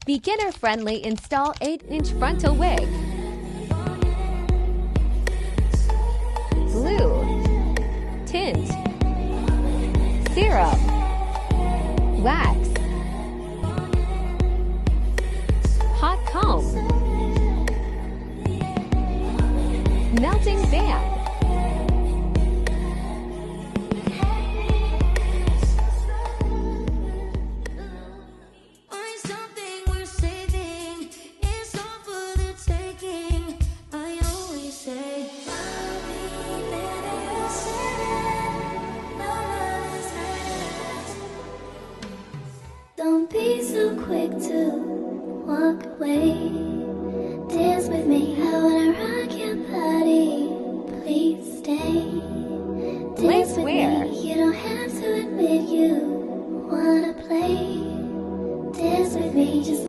Beginner-friendly install 8-inch frontal wig. Glue. Tint. Serum. Wax. Hot comb. Melting band. Don't be so quick to walk away. Dance with me, I wanna rock your body. Please stay. Dance with me, you don't have to admit you wanna play. Dance with me, just